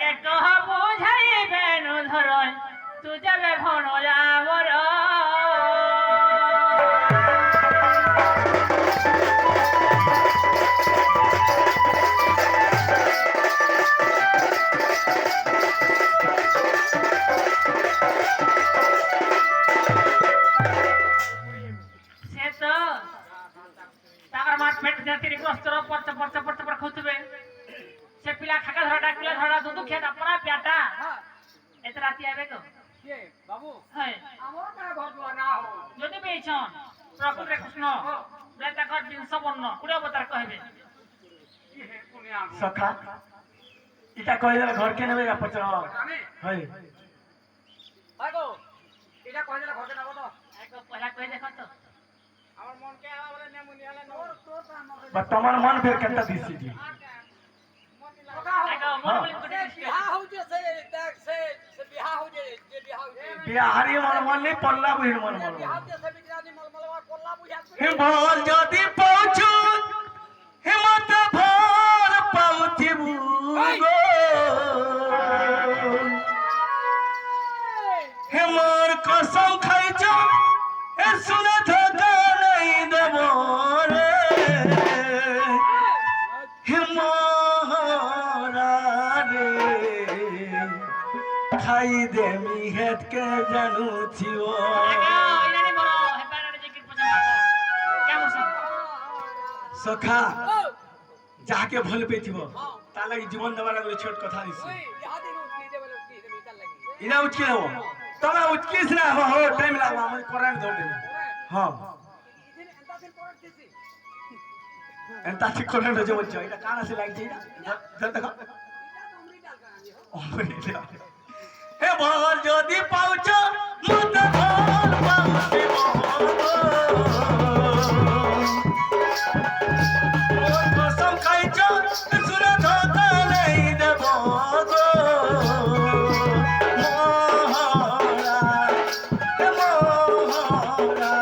আগে কহ বুঝাইবে ধরয় তু যাবে ভণ যাবর সে তো তার মাঠ পেট জাতির বস্ত্র পড়তে পড়তে পড়তে পড়ে খুঁতবে সে পিলা খাকা ধরা ডাকলে ধরা দুধু খেয়ে পড়া পেটা এত রাতি আবে তো কে বাবু হ্যাঁ আমার না ঘর দুয়ার না হো যদি পেয়েছন প্রকৃতি কৃষ্ণ বলে তাকর বিংশ বর্ণ কুড়ি অবতার কহিবে কি হে কোনে আম সখা এটা কইলে ঘর কে নেবে পচর জানে হয় ভাই গো এটা কই দিলা ঘরে নাও তো এক পয়লা কই দেখো তো আমার মন কে আবা বলে নেমু নিয়ালে নো তোর তো আমার বা তোমার মন ফের কেনটা দিছি দি এক মন বলি করে বিহা হউছে সে দেখ সে বিহা হউছে যে বিহা হউছে বিয়া হারি মন মন নি পল্লা বুহির মন মন বিহা হউছে সে বিকরানি মলমলবা করলা বুঝা হিমল যদি পৌঁছু হিমত ভর পাউথিবু গো হেমর কসম খাইছ হে শুনে ধোকা নাই দেব রে হেমরা রে খাই দেমি হেতকে জানুছিও ইনানি বড় হেপারে যে কি পছন্দ কেমন সব সখা যাকে ভাল পেয়েছিব তা লাগি জীবন দেবার লাগলে ছোট কথা দিছি ওই ইহা দিন উঠলি দেবে উঠলি দেবে তার লাগি ইনা উঠকে নেব তবে উঠকিস না হো টাইম লাগবে আমি করান ধর দেব হ্যাঁ দিন এন্তা দিন পড় দিছি এন্তা ঠিক করে যে বলছো এটা কার আছে লাগছে চল দেখো এটা তোমরি ডাল কানি হো অমরিটা হে বল যদি পাউছ মত ভল পাউছি মোর কসম খাইছ শুনে ধোকা নাই দেব গো মোহরা হে মোহরা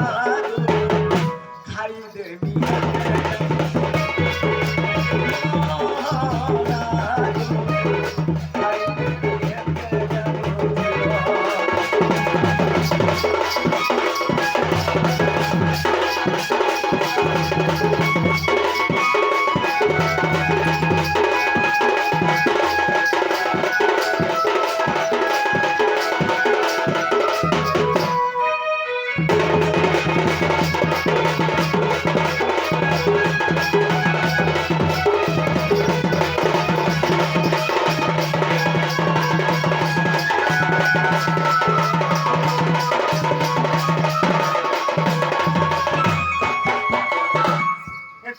খাই দেবি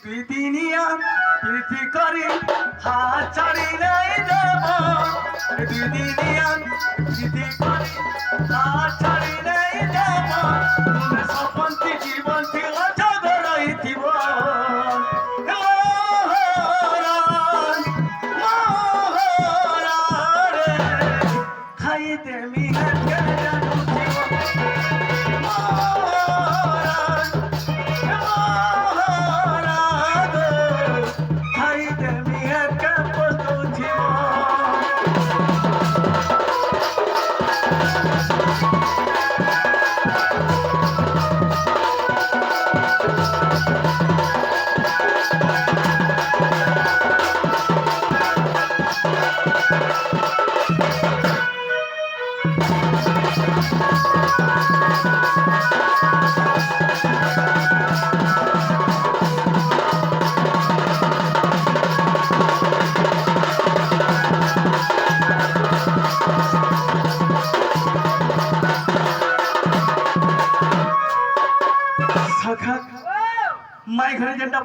তুই দিনিয়া প্রীতি করি হাত ছাড়ি নাই দেব তুই দিনিয়া প্রীতি করি হাত ছাড়ি নাই দেব তুমি সপন্তি জীবন ছিল জগরই থিব খাই দেমি হাতে জানু জীবন খাই দেমি হাতে পস্তু জীবন সখা মাই ঘরে যেটা